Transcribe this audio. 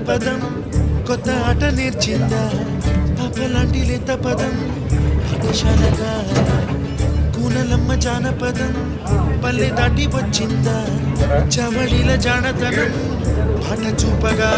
పదం కొత్త ఆట నేర్చిందా పాపలాంటి లేత పదం పాఠశాలగా కూనలమ్మ జానపదం పల్లె దాటి వచ్చిందా చవళిల జానతనం పాట చూపగా